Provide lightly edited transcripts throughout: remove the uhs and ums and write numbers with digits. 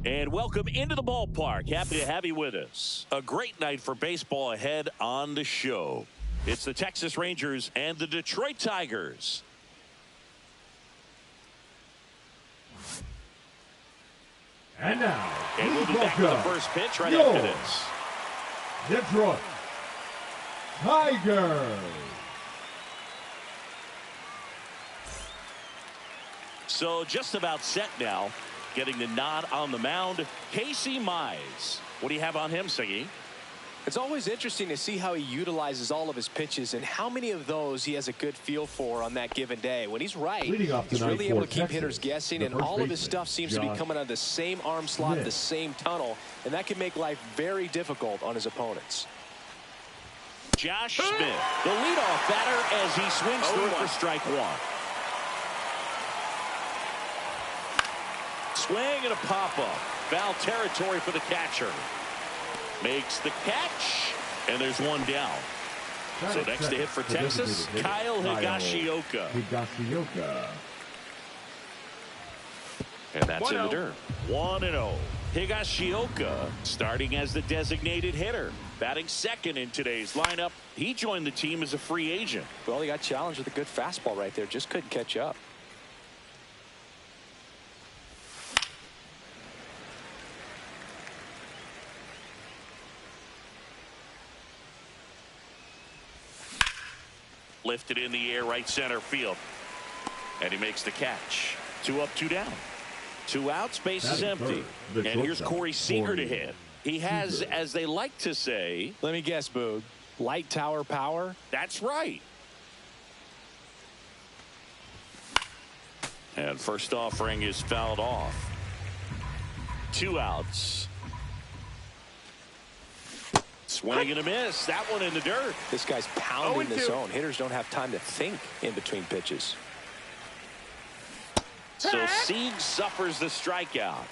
And welcome into the ballpark. Happy to have you with us. A great night for baseball ahead on the show. It's the Texas Rangers and the Detroit Tigers. And now, and we'll be back with the first pitch right after this. Detroit Tigers. So just about set now. Getting the nod on the mound, Casey Mize. What do you have on him, Siggy? It's always interesting to see how he utilizes all of his pitches and how many of those he has a good feel for on that given day. When he's right, he's really able to keep hitters guessing, and all of his stuff seems to be coming out of the same arm slot, the same tunnel, and that can make life very difficult on his opponents. Josh Smith, the leadoff batter, as he swings through it for strike one. Swing and a pop-up. Foul territory for the catcher. Makes the catch, and there's one down. So next to hit for Texas, Kyle Higashioka. And that's in the dirt. 1-0. Higashioka starting as the designated hitter. Batting second in today's lineup. He joined the team as a free agent. Well, he got challenged with a good fastball right there. Just couldn't catch up. Lifted in the air, right center field. And he makes the catch. 2 up, 2 down. 2 outs, base is empty. And here's Corey Seager to hit. He has, as they like to say... Let me guess, Boog. Light tower power? That's right. And first offering is fouled off. 2 outs. Swing and a miss. That one in the dirt. This guy's pounding the zone. Hitters don't have time to think in between pitches. So Sieg suffers the strikeout.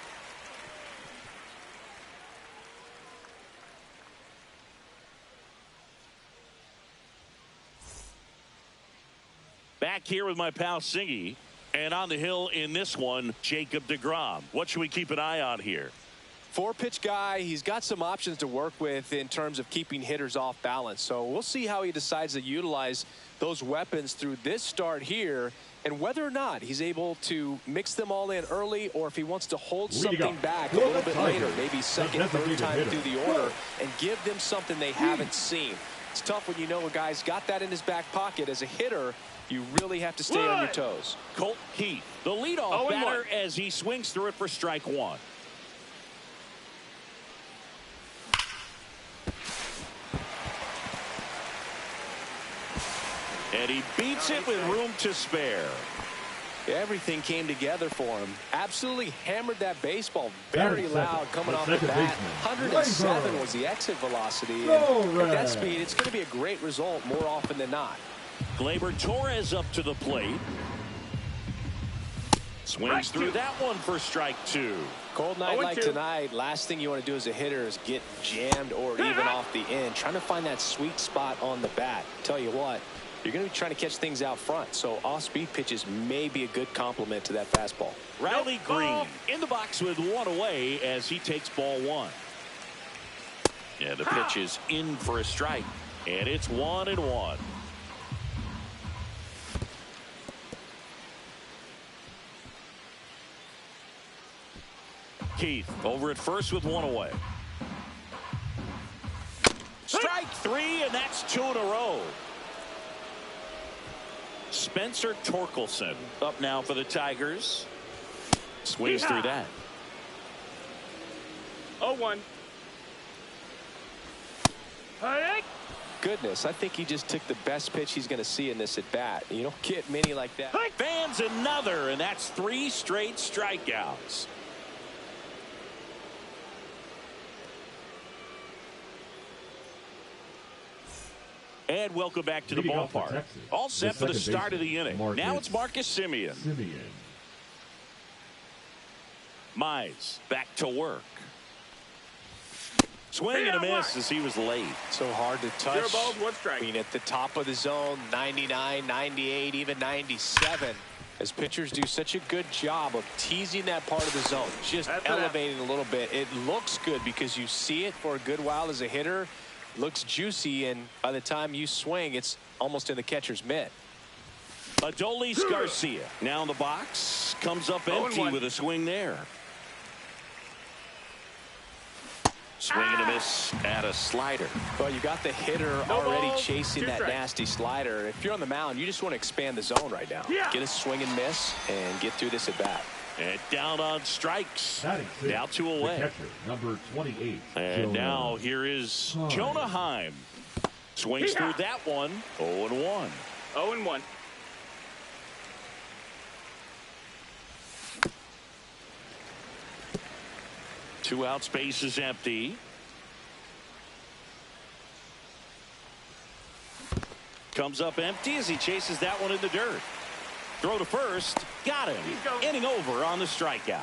Back here with my pal Siggy. And on the hill in this one, Jacob deGrom. What should we keep an eye on here? 4-pitch guy. He's got some options to work with in terms of keeping hitters off balance. So we'll see how he decides to utilize those weapons through this start here, and whether or not he's able to mix them all in early, or if he wants to hold something back a little bit later, maybe second, third time through the order, and give them something they haven't seen. It's tough when you know a guy's got that in his back pocket. As a hitter, you really have to stay on your toes. Colt Keith, the leadoff batter, as he swings through it for strike one. And he beats it with room to spare. Everything came together for him. Absolutely hammered that baseball very loud coming off the bat. 107 was the exit velocity. And at that speed, it's going to be a great result more often than not. Gleyber Torres up to the plate. Swings through that one for strike 2. Cold night like tonight, last thing you want to do as a hitter is get jammed or even off the end. Trying to find that sweet spot on the bat. Tell you what, you're going to be trying to catch things out front, so off-speed pitches may be a good complement to that fastball. Riley Green in the box with 1 away as he takes ball 1. Yeah, the pitch is in for a strike, and it's 1-1. Keith over at first with 1 away. Strike 3, and that's 2 in a row. Spencer Torkelson up now for the Tigers. Swings through that. 0-1. Goodness, I think he just took the best pitch he's going to see in this at bat. You don't get many like that. Fans another, and that's 3 straight strikeouts. And welcome back to the ballpark. All set for the start of the inning. Now it's Marcus Semien. Mize back to work. Swing and a miss as he was late. So hard to touch. 0 balls, 1 strike. I mean, at the top of the zone, 99, 98, even 97. As pitchers do such a good job of teasing that part of the zone, just elevating a little bit. It looks good because you see it for a good while as a hitter. Looks juicy, and by the time you swing, it's almost in the catcher's mitt. Adolis Garcia now in the box. Comes up empty with a swing there. Swing and a miss at a slider. Well, you got the hitter already chasing that nasty slider. If you're on the mound, you just want to expand the zone right now. Get a swing and miss and get through this at bat. And down on strikes. Now 2 away. Catcher, number 28. And now here is Jonah Heim. Swings through that one. 0-1. 0-1. Two outs, base is empty. Comes up empty as he chases that one in the dirt. Throw to first. Got him. Inning over on the strikeout.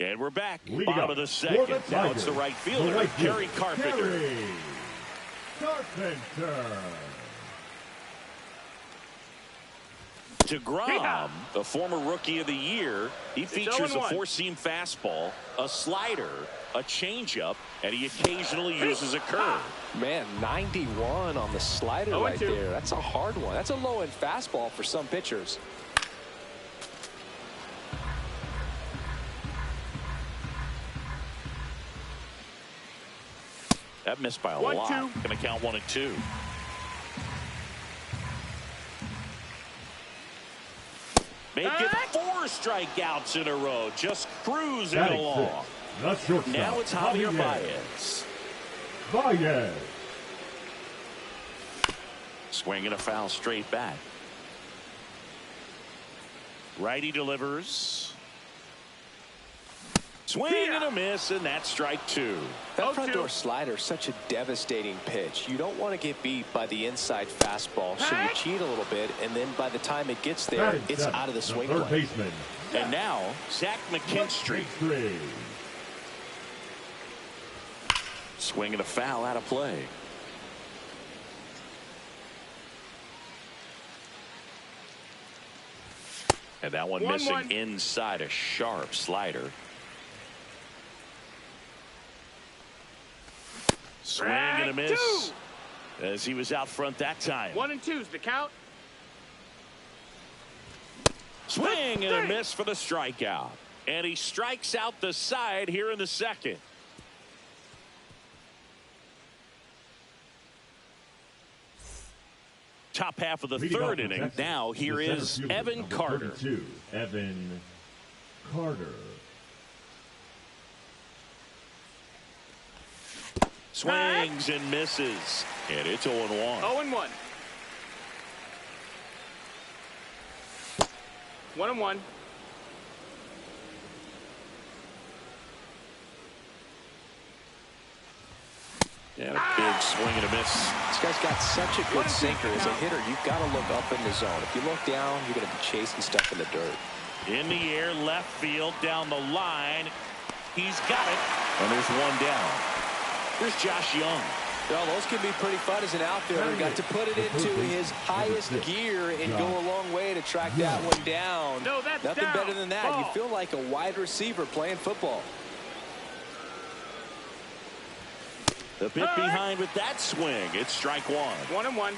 And we're back. Bottom of the second. Now it's the right fielder, Kerry Carpenter. DeGrom, the former Rookie of the Year, he features a four-seam fastball, a slider, a changeup, and he occasionally uses a curve. Man, 91 on the slider right there. That's a hard one. That's a low-end fastball for some pitchers. That missed by a lot. Going to count 1-2. Make it 4 strikeouts in a row. Just cruising along. Now it's Javier Baez. Swinging a foul straight back. Righty delivers. Swing and a miss, and that's strike 2. That front door slider is such a devastating pitch. You don't want to get beat by the inside fastball, so you cheat a little bit, and then by the time it gets there, it's out of the swing plane. And now, Zach McKinstry. Swinging a foul out of play. And that one missing inside, a sharp slider. Swing and a miss as he was out front that time. 1-2's the count. Swing and a miss for the strikeout. And he strikes out the side here in the second. Top half of the third inning. Now here is Evan Carter. Evan Carter. Swings and misses. And it's 0-1. 0-1. 1-1. And a big swing and a miss. This guy's got such a good sinker. As a hitter, you've got to look up in the zone. If you look down, you're going to be chasing stuff in the dirt. In the air, left field, down the line. He's got it. And there's one down. Here's Josh Young. Well, those can be pretty fun as an outfielder. Got to put it into his highest gear and go a long way to track that one down. No, that's nothing down. better than that. You feel like a wide receiver playing football. The bit behind with that swing. It's strike 1. 1-1.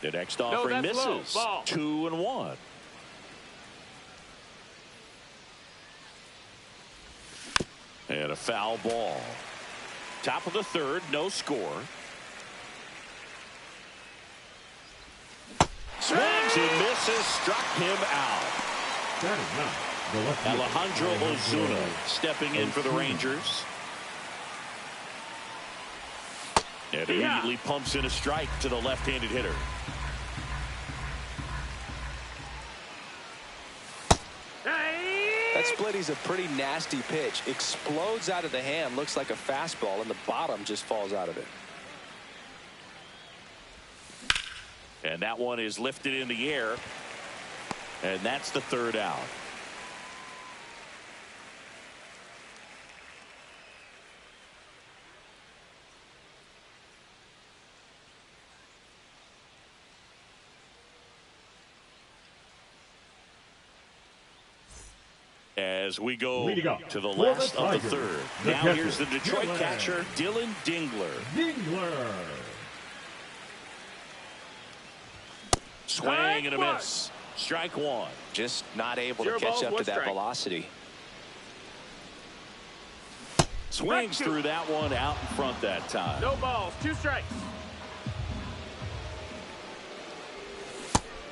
The next offering misses. 2-1. And a foul ball. Top of the third, no score. Swings and misses, struck him out. Alejandro Ozuna stepping in for the Rangers. And immediately pumps in a strike to the left-handed hitter. That splitty's a pretty nasty pitch. Explodes out of the hand, looks like a fastball, and the bottom just falls out of it. And that one is lifted in the air. And that's the third out. As we go to the last of the third. Now here's the Detroit catcher, Dylan Dingler. Swing and a miss. Strike one. Just not able to catch up to that velocity. Swings through that one out in front that time. No balls, 2 strikes.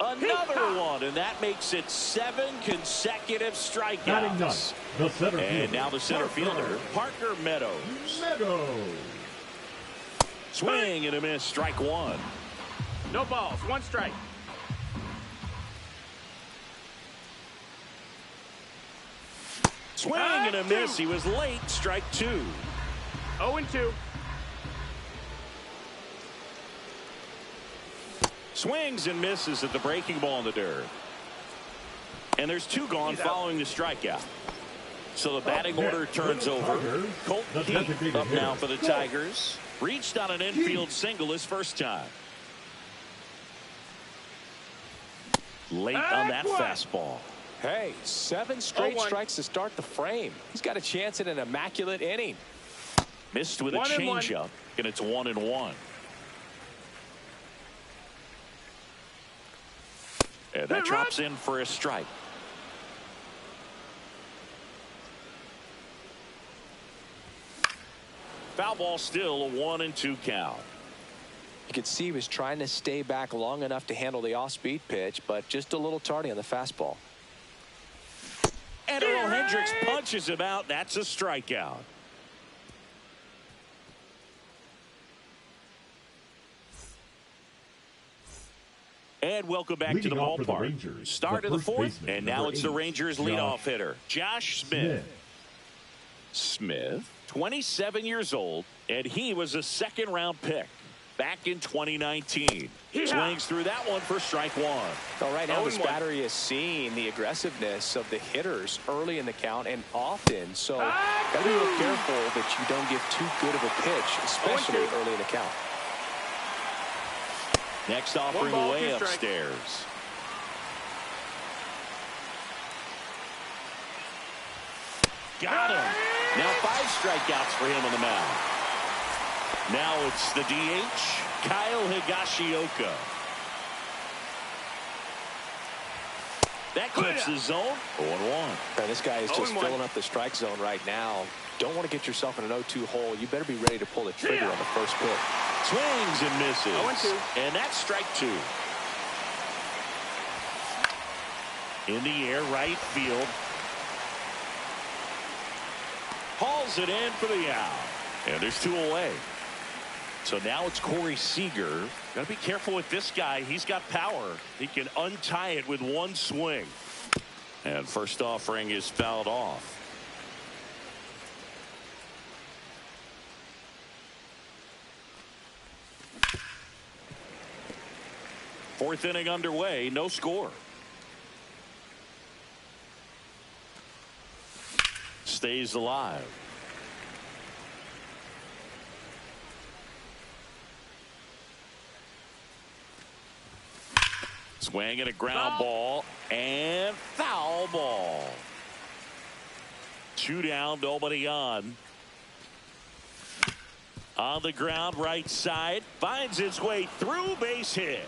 Another one, and that makes it 7 consecutive strikeouts. And now the center fielder, Parker Meadows. Swing and a miss, strike one. No balls, 1 strike. Swing and a miss. He was late, strike 2. 0-2. Swings and misses at the breaking ball in the dirt. And there's 2 gone following the strikeout. So the batting order turns over. Colt Heath up now for the Tigers. Reached on an infield single his first time. Late on that fastball. Hey, 7 straight strikes to start the frame. He's got a chance at an immaculate inning. Missed with a changeup, and it's 1-1. And that drops in for a strike. Foul ball, still a 1-2 count. You could see he was trying to stay back long enough to handle the off-speed pitch, but just a little tardy on the fastball. And Earl Hendricks punches him out. That's a strikeout. And welcome back to the ballpark. Start of the fourth, and now it's the Rangers leadoff hitter, Josh Smith. Smith, 27 years old, and he was a second-round pick back in 2019. Swings through that one for strike one. Well, right now this battery is seeing the aggressiveness of the hitters early in the count and often. So gotta be real careful that you don't give too good of a pitch, especially early in the count. Next offering way upstairs. Got him. Now 5 strikeouts for him on the mound. Now it's the DH, Kyle Higashioka. That clips the zone. 0-1. This guy is just filling up the strike zone right now. Don't want to get yourself in an 0-2 hole. You better be ready to pull the trigger on the first pitch. Swings and misses. 0-2. And that's strike 2. In the air, right field. Hauls it in for the out. And there's 2 away. So now it's Corey Seager. Got to be careful with this guy. He's got power. He can untie it with 1 swing. And first offering is fouled off. Fourth inning underway, no score. Stays alive. Swing and a ground ball and foul ball. 2 down, nobody on. On the ground, right side, finds its way through, base hit.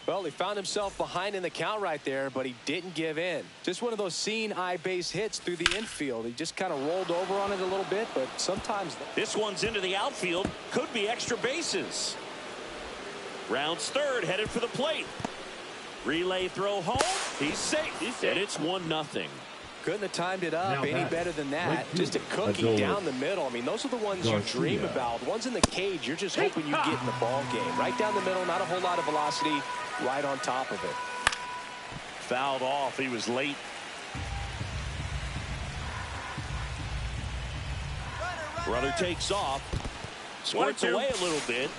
Well, he found himself behind in the count right there, but he didn't give in. Just one of those seeing eye base hits through the infield. He just kind of rolled over on it a little bit, but sometimes. This one's into the outfield. Could be extra bases. Rounds third, headed for the plate. Relay throw home. He's safe. And it's 1-0. Couldn't have timed it up any better than that. Just a cookie down the middle. I mean, those are the ones you dream about. The ones in the cage, you're just hoping you get in the ball game. Right down the middle, not a whole lot of velocity. Right on top of it. Fouled off. He was late. Brother takes off. Squirts away a little bit.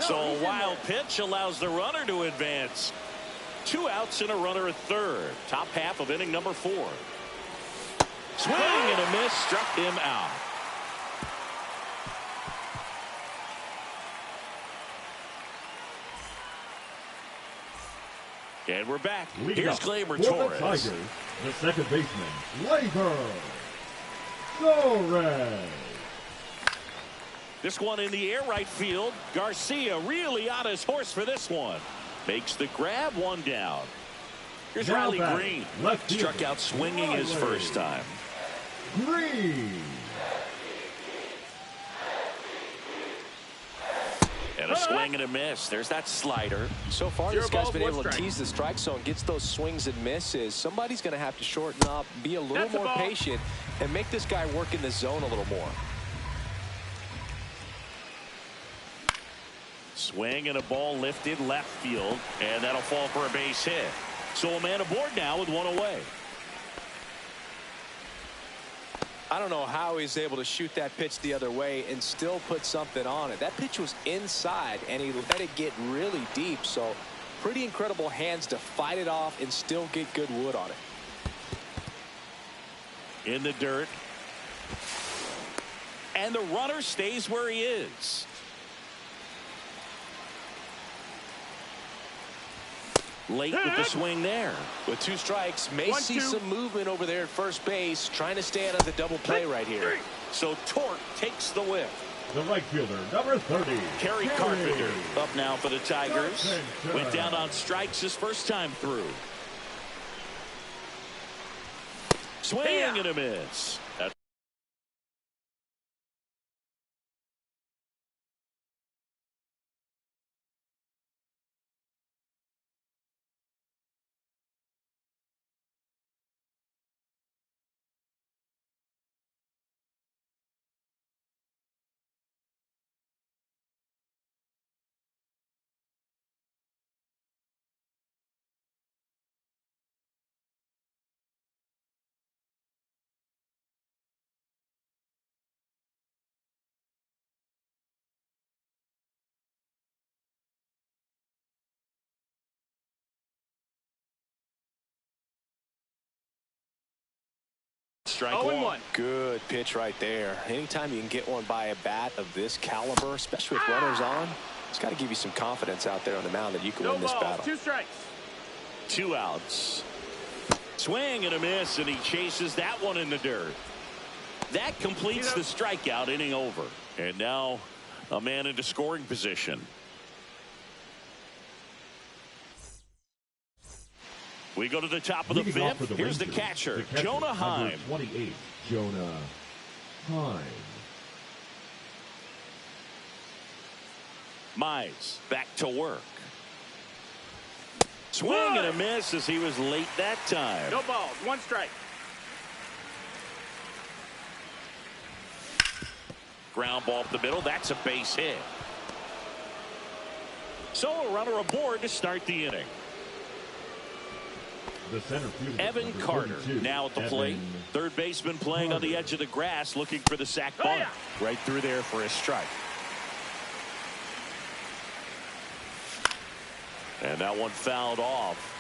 So a wild pitch allows the runner to advance. 2 outs and a runner at third. Top half of inning number 4. Swing and a miss, struck him out. And we're back. Here's Gleyber Torres. Tigers, the second baseman, Gleyber Torres. This one in the air right field. Garcia really on his horse for this one. Makes the grab, 1 down. Here's Now Riley back, Green. left fielder, Struck out swinging his first time. Green. And a swing and a miss. There's that slider. So far, 0 this guy's balls, been 1 able to strike. tease the strike zone, gets those swings and misses. Somebody's going to have to shorten up, be a little That's a more ball. patient, and make this guy work in the zone a little more. Swing and a ball lifted left field, and that'll fall for a base hit. So a man aboard now with 1 away. I don't know how he's able to shoot that pitch the other way and still put something on it. That pitch was inside, and he let it get really deep. So pretty incredible hands to fight it off and still get good wood on it. In the dirt. And the runner stays where he is. Late with the swing there. With 2 strikes, may see 1-2. some movement over there at first base, trying to stay out of the double play right here. So Torque takes the whiff. The right fielder, number 30, Kerry Carpenter up now for the Tigers. Carpenter. Went down on strikes his first time through. Swing and a miss. That's strike 1. Good pitch right there. Anytime you can get one by a bat of this caliber, especially with runners on, it's got to give you some confidence out there on the mound that you can No win this balls, battle. 2 strikes. 2 outs. Swing and a miss, and he chases that one in the dirt. That completes the strikeout, inning over. And now a man into scoring position. We go to the top of the Leading off for 5th. the Here's the Rangers, catcher, Jonah number Heim. 28, Jonah Heim. Mize back to work. Swing and a miss as he was late that time. No balls, 1 strike. Ground ball up the middle. That's a base hit. So a runner aboard to start the inning. The center fielder, Evan number Carter 32, now at the plate. Evan Third baseman playing on the Carter. edge of the grass looking for the sac bunt. Right through there for a strike. And that one fouled off.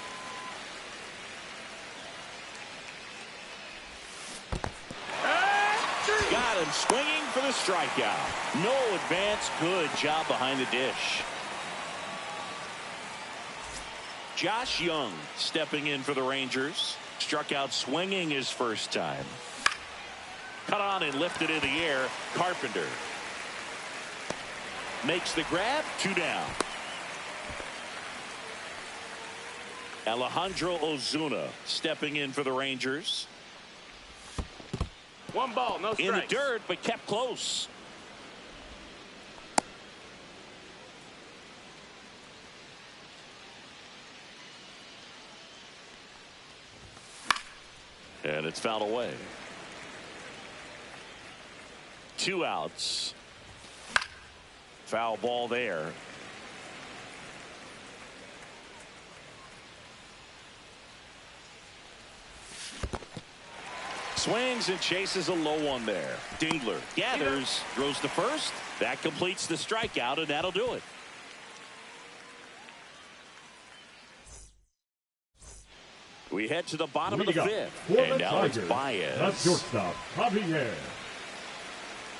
Got him swinging for the strikeout. No advance. Good job behind the dish. Josh Young stepping in for the Rangers. Struck out swinging his first time. Cut on and lifted in the air. Carpenter makes the grab. 2 down. Alejandro Ozuna stepping in for the Rangers. 1 ball, no strikes. In the dirt, but kept close. And it's fouled away. 2 outs. Foul ball there. Swings and chases a low one there. Dingler gathers, throws to first. That completes the strikeout, and that'll do it. We head to the bottom of the fifth, and now it's Baez. That's shortstop, Javier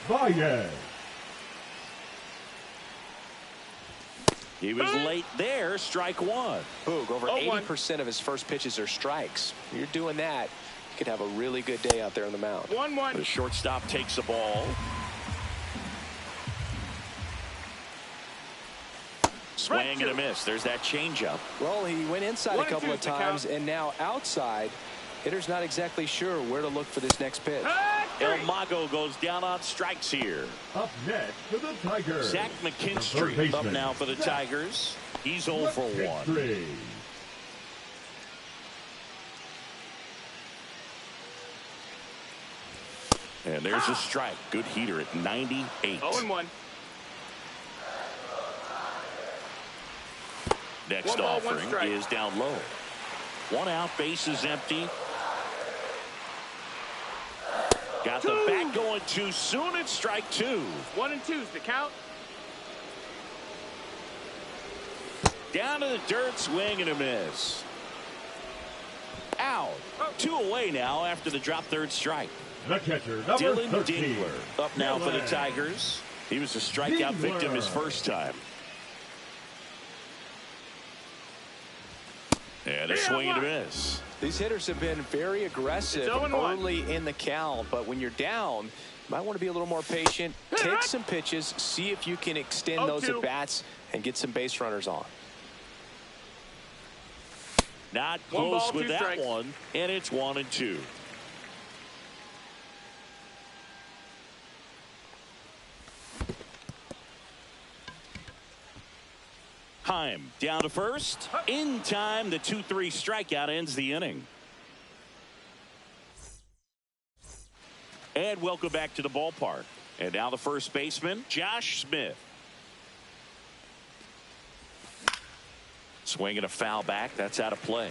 Baez. He was late there, strike one. Boog, over 80% of his first pitches are strikes. You're doing that, you could have a really good day out there on the mound. 1-1. The shortstop takes the ball. Swing and a miss. There's that changeup. Well, he went inside a couple of times, and now outside. Hitter's not exactly sure where to look for this next pitch. El Mago goes down on strikes here. Up next for the Tigers, Zach McKinstry up now for the Tigers. He's 0 for 1. And there's a strike. Good heater at 98. 0-1. Next offering is down low. 1 out, base is empty. Got the bat going too soon. It's strike 2. 1 and 2's the count. Down to the dirt, swing and a miss. Out. 2 away now after the drop third strike. The catcher, number Dylan 13. Dingler up now for the Tigers. He was a strikeout victim his first time. And a swing and a miss. These hitters have been very aggressive early in the count, but when you're down, you might want to be a little more patient. Take some pitches, see if you can extend those at bats and get some base runners on. Not close with that one, and it's 1 and 2. Heim down to first. In time, the 2-3 strikeout ends the inning. And welcome back to the ballpark. And now the first baseman, Josh Smith. Swinging a foul back. That's out of play.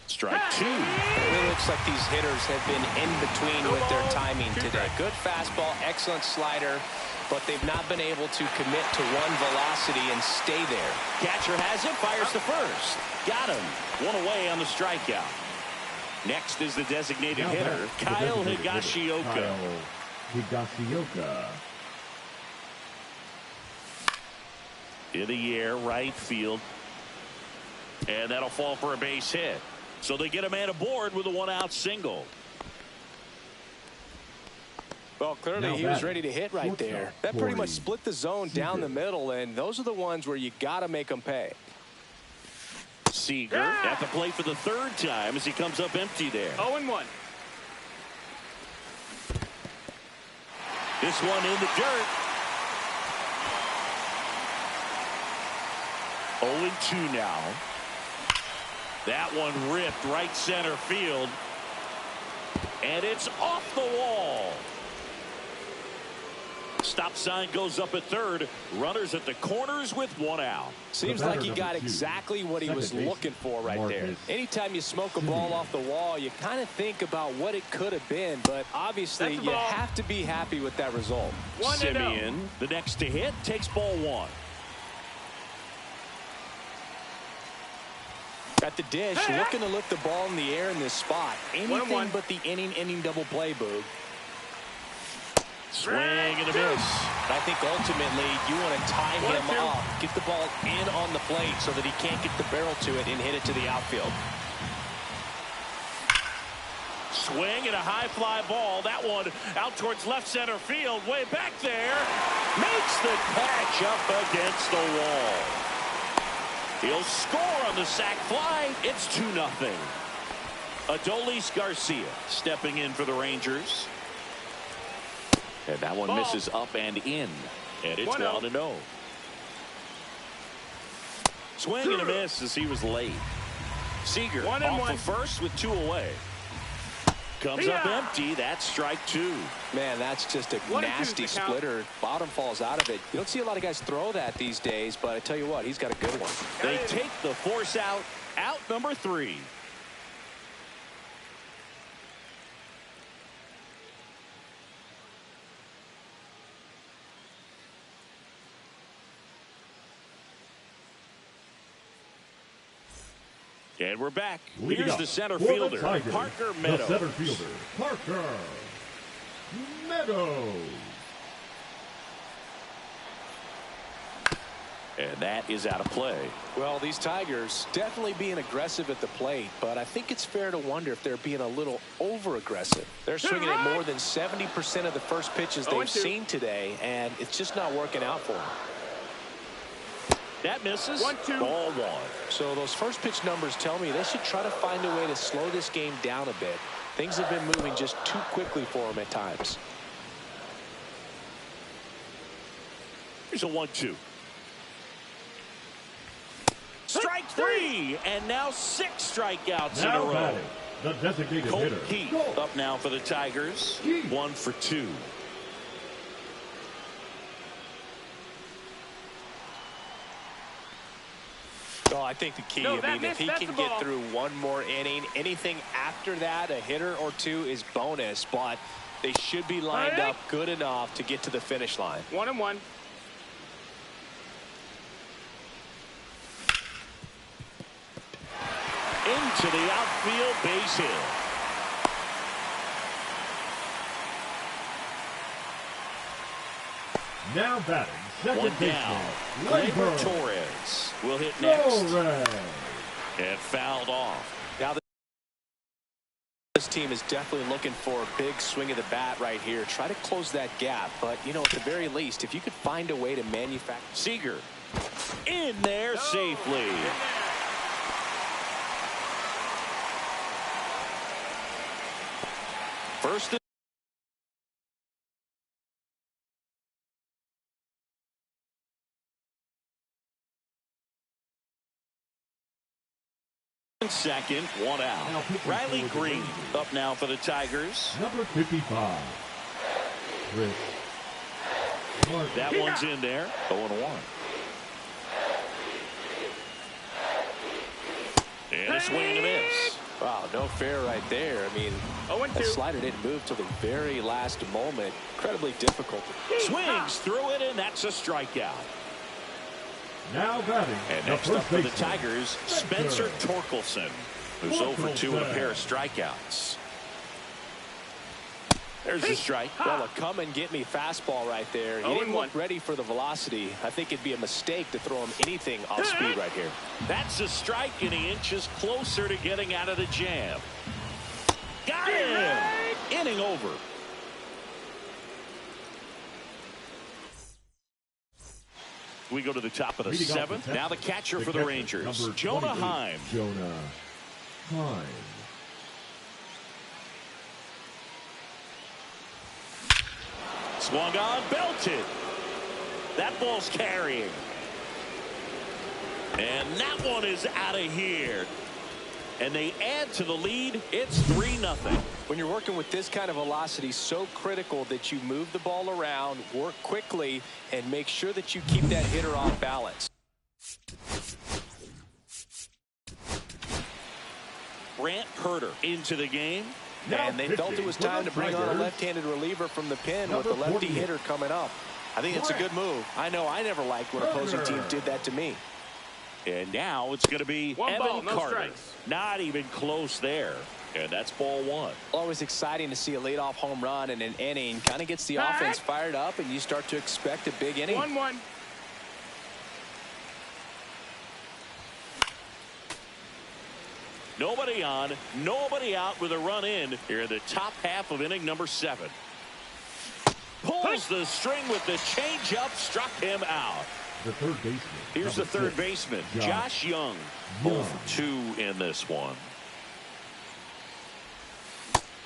Strike 2. It really looks like these hitters have been in between with their timing today. Good fastball, excellent slider, but they've not been able to commit to one velocity and stay there. Catcher has it, fires to first. Got him. 1 away on the strikeout. Next is the designated hitter, Kyle Higashioka. In the air, right field. And that'll fall for a base hit. So they get a man aboard with a 1-out single. Well, clearly he was ready to hit right there. That pretty much split the zone down the middle, and those are the ones where you got to make them pay. Seager at the plate for the 3rd time as he comes up empty there. 0-1. This one in the dirt. 0-2 now. That one ripped right center field. And it's off the wall. Stop sign goes up at 3rd. Runners at the corners with 1 out. Seems like he got exactly what he was looking for right there. Anytime you smoke a ball off the wall, you kind of think about what it could have been, but obviously you have to be happy with that result. Simeon, the next to hit, takes ball 1. At the dish, looking to lift the ball in the air in this spot. Anything but the inning double play, Boog. Swing and a miss. I think ultimately you want to tie him up, get the ball in on the plate so that he can't get the barrel to it and hit it to the outfield. Swing and a high fly ball. That one out towards left center field. Way back there. Makes the catch up against the wall. He'll score on the sac fly. It's 2-0. Adolis Garcia stepping in for the Rangers. And that one misses up and in. And it's 1-0. Swing and a miss as he was late. Seager off the first with 2 away. Comes up empty. That's strike 2. Man, that's just a nasty splitter. Bottom falls out of it. You don't see a lot of guys throw that these days, but I tell you what, he's got a good one. They take the force out Out number 3. And we're back. Here's the center fielder, Parker Meadows. The center fielder, Parker Meadows. And that is out of play. Well, these Tigers definitely being aggressive at the plate, but I think it's fair to wonder if they're being a little over-aggressive. They're swinging at more than 70% of the first pitches they've seen today, and it's just not working out for them. That misses. 1-2. Ball 1. So those first pitch numbers tell me they should try to find a way to slow this game down a bit. Things have been moving just too quickly for them at times. Here's a 1-2. Strike 3, and now 6 strikeouts in a row. Batting, the designated Colt hitter, Keith up now for the Tigers. 1 for 2. Well, I think the key, if he can get through one more inning, anything after that, a hitter or two is bonus, but they should be lined up good enough to get to the finish line. 1-1. Into the outfield, base hit. now batting, second One down. Gleyber Torres will hit next. And fouled off. Now this team is definitely looking for a big swing of the bat right here. Try to close that gap, but you know, at the very least, if you could find a way to manufacture. Seager in there safely. First and second, 1 out. Riley Green up now for the Tigers. Number 55. Chris Martin. That one's in there. 0-1. And a swing and a miss. Wow, no fair right there. I mean, that slider didn't move till the very last moment. Incredibly difficult. Swings through it, and that's a strikeout. Now batting. And next up for the Tigers, Spencer Torkelson, who's 0 for 2 in a pair of strikeouts. There's the strike. Well, a come and get me fastball right there. He didn't look ready for the velocity. I think it'd be a mistake to throw him anything off speed right here. That's a strike, and he inches closer to getting out of the jam. Got him! Inning over. We go to the top of the 7th. Now the catcher for the Rangers, Jonah Heim. Jonah Heim. Swung on, belted. That ball's carrying. And that one is out of here. And they add to the lead. It's 3-0. When you're working with this kind of velocity, so critical that you move the ball around, work quickly, and make sure that you keep that hitter off balance. Brant Herter into the game. And they felt it was time to bring on a left-handed reliever from the pen with the lefty hitter coming up. I think it's a good move. I know I never liked when opposing teams did that to me. And now it's going to be Evan Carter. Not even close there. And that's ball 1. Always exciting to see a leadoff home run in an inning. Kind of gets the offense fired up, and you start to expect a big inning. 1-1. Nobody on, nobody out with a run in here in the top half of inning number 7. Pulls the string with the changeup, struck him out. The third baseman. Here's the third baseman, Josh Young. 0 for 2 in this one.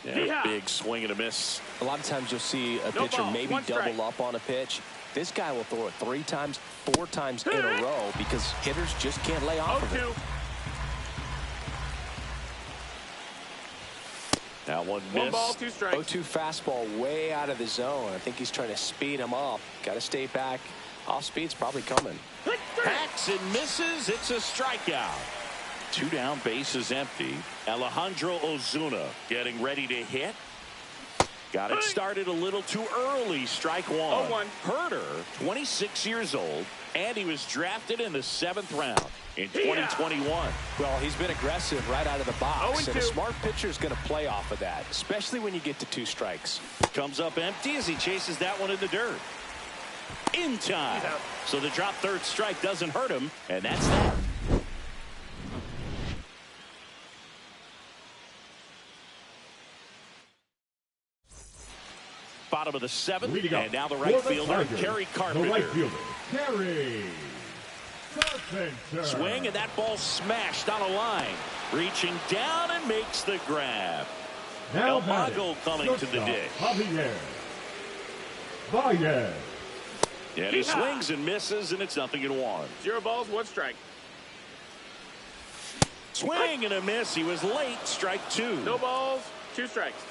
Yeah, big swing and a miss. A lot of times you'll see a pitcher maybe double up on a pitch. This guy will throw it 3 times, 4 times in a row because hitters just can't lay off of it. That one missed. 1 ball, 2 strikes. 0-2 fastball way out of the zone. I think he's trying to speed him up. Got to stay back. Off speed's probably coming. Hacks and misses. It's a strikeout. Two down, bases empty. Alejandro Ozuna getting ready to hit. Got it started a little too early. Strike one. 0-1. Herder, 26 years old, and he was drafted in the 7th round in 2021. Well, he's been aggressive right out of the box, and a 0-2. smart pitcher is going to play off of that, especially when you get to 2 strikes. Comes up empty as he chases that one in the dirt. In time. So the drop third strike doesn't hurt him, and that's that. Bottom of the 7th, and now the right fielder, Kerry Carpenter. The right fielder, Kerry Carpenter. Swing, and that ball smashed on a line. Reaching down and makes the grab. Now El Mago coming to the dish. Javier Baez. And he swings and misses, and it's 0-1. 0 balls, 1 strike. Swing and a miss. He was late. Strike 2. No balls, 2 strikes.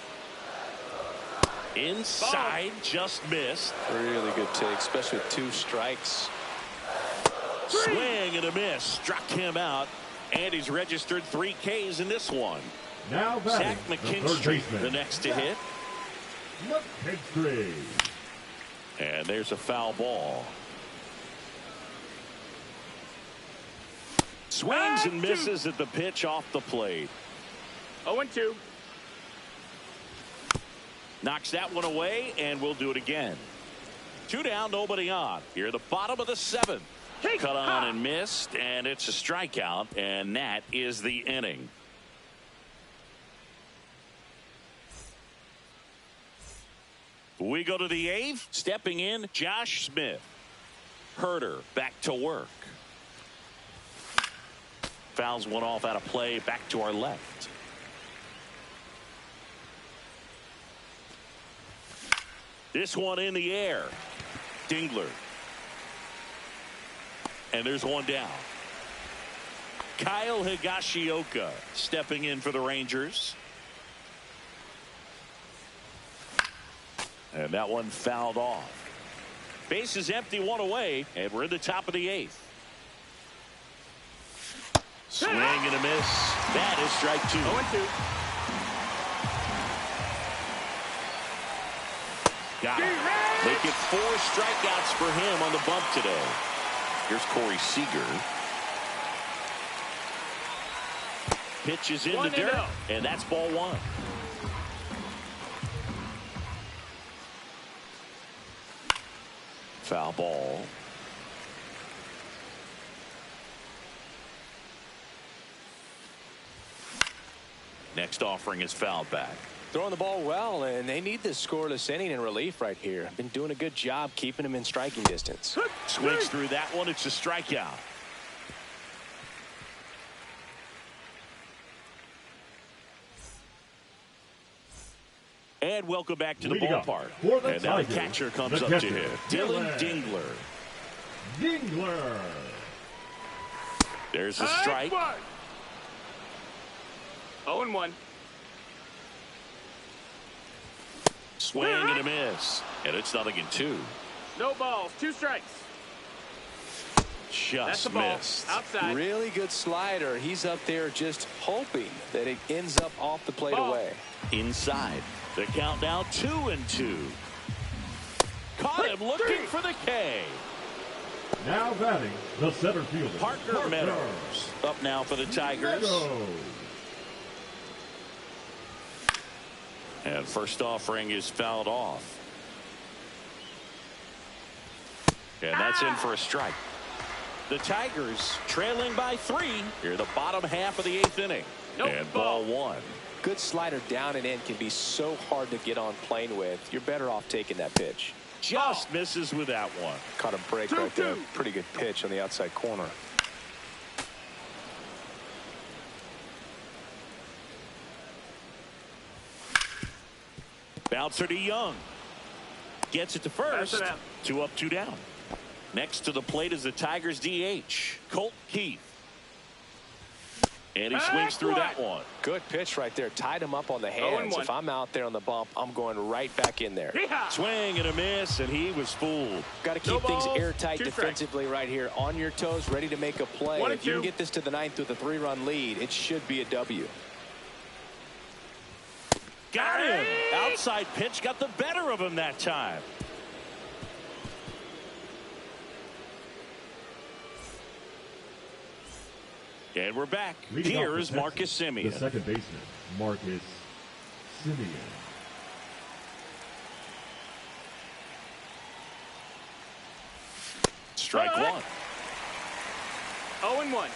Inside, just missed. Really good take, especially with 2 strikes. Swing and a miss. Struck him out. And he's registered 3 Ks in this one. Now batting, Zach the third McKinstry, baseman, the next to hit. McKinstry. And there's a foul ball. Swings and misses at the pitch off the plate. 0-2. Knocks that one away, and we'll do it again. 2 down, nobody on. Here at the bottom of the 7th. Cut on and missed, and it's a strikeout, and that is the inning. We go to the 8th. Stepping in, Josh Smith. Herder back to work. Fouls one off out of play, back to our left. This one in the air. Dingler. And there's one down. Kyle Higashioka stepping in for the Rangers. And that one fouled off. Base is empty, 1 away, and we're in the top of the 8th. Swing and a miss. That is strike 2. 0-2. Got it. Make it 4 strikeouts for him on the bump today. Here's Corey Seager. Pitches in the dirt, and that's ball 1. Foul ball. Next offering is fouled back. Throwing the ball well, and they need this scoreless inning in relief right here. Been doing a good job keeping him in striking distance. Swings through that one. It's a strikeout. And welcome back to the ballpark. And now the catcher comes up to hit. Dylan Dingler. Dingler. There's a strike. 0-1. Swing and a miss. And it's 0-2. No balls, 2 strikes. That's the Just ball. missed. Outside. Really good slider. He's up there just hoping that it ends up off the plate away. Inside. The count now 2-2. Caught him looking for the K. Now batting, the center fielder, Parker Meadows. Up now for the Tigers. Meadows. And first offering is fouled off. And that's in for a strike. The Tigers trailing by 3 here, the bottom half of the 8th inning. And ball 1. Good slider down and in can be so hard to get on plane with. You're better off taking that pitch. Just misses with that one. Caught a break right there. Pretty good pitch on the outside corner. Bouncer to Young. Gets it to first. 2 up, 2 down. Next to the plate is the Tigers DH, Colt Keith. And he swings through that one. Good pitch right there. Tied him up on the hands. If I'm out there on the bump, I'm going right back in there. Swing and a miss, and he was fooled. Got to keep things airtight defensively right here. On your toes, ready to make a play. If you can get this to the ninth with a 3-run lead, it should be a W. Got him. Outside pitch got the better of him that time. And we're back. Here is Marcus Semien. The second baseman, Marcus Semien. Strike one. 0-1.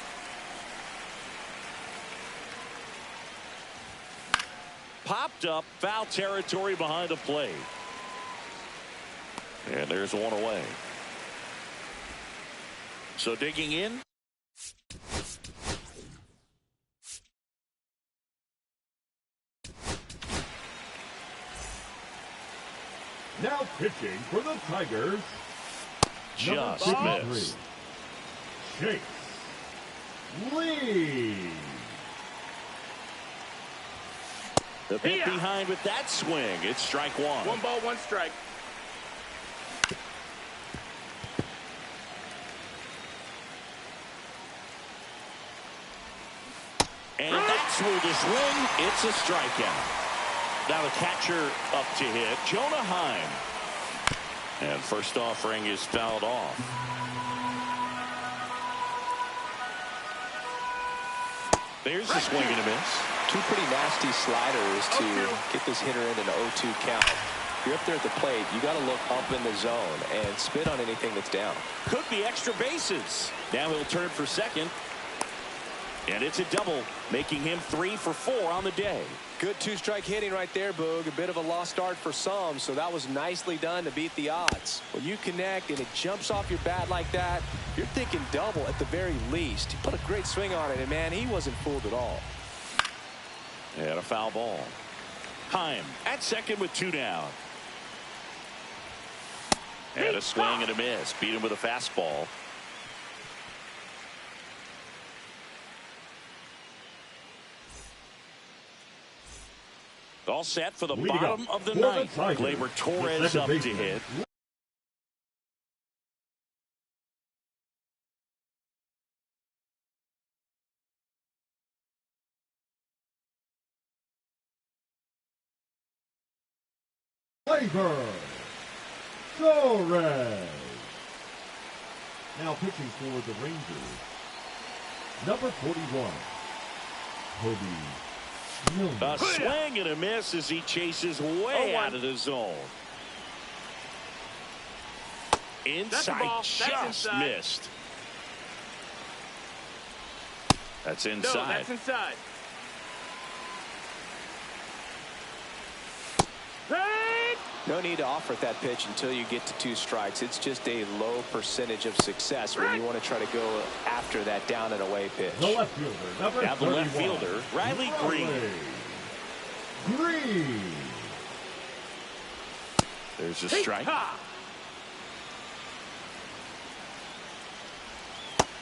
Popped up, foul territory behind the plate. And there's one away. So digging in. Now pitching for the Tigers. Just missed. Chase Lee. The bit behind with that swing. It's strike one. 1 ball, 1 strike. And that's where the swing. It's a strikeout. Now the catcher up to hit, Jonah Heim. And first offering is fouled off. There's the swing and a miss. Two pretty nasty sliders to get this hitter in an 0-2 count. If you're up there at the plate, you got to look up in the zone and spit on anything that's down. Could be extra bases. Now he'll turn for second. And it's a double, making him 3 for 4 on the day. Good 2-strike hitting right there, Boog. A bit of a lost start for some, so that was nicely done to beat the odds. When you connect and it jumps off your bat like that, you're thinking double at the very least. He put a great swing on it, and man, he wasn't fooled at all. And a foul ball. Heim at second with 2 down. And a swing and a miss. Beat him with a fastball. All set for the bottom of the ninth. Gleyber Torres up to hit. Gleyber Torres. Now pitching for the Rangers, number 41, Toby Milner. A swing and a miss as he chases way out of the zone. Inside, just missed. That's inside. No, that's inside. No need to offer at that pitch until you get to 2 strikes. It's just a low percentage of success when you want to try to go after that down and away pitch. The left fielder, number 31. The left fielder, Riley Green. There's a strike.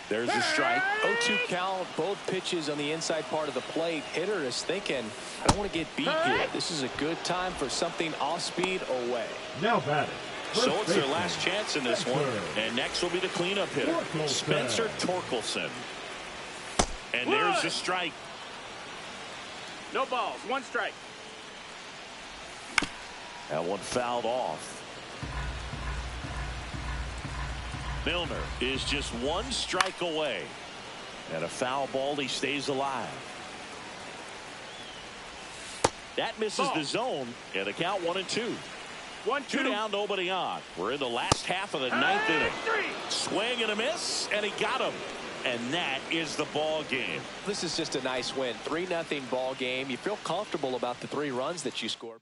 There's a strike. 0-2 count, both pitches on the inside part of the plate. Hitter is thinking, I don't want to get beat here. This is a good time for something off speed away. Now batting. So it's their last chance in this one. And next will be the cleanup hitter, Spencer Torkelson. And there's a strike. No balls, 1 strike. That one fouled off. Milner is just 1 strike away. And a foul ball, he stays alive. That misses the zone. And the count 1-2. 2 down, nobody on. We're in the last half of the 9th inning. Swing and a miss, and he got him. And that is the ball game. This is just a nice win. 3-0 ball game. You feel comfortable about the 3 runs that you scored.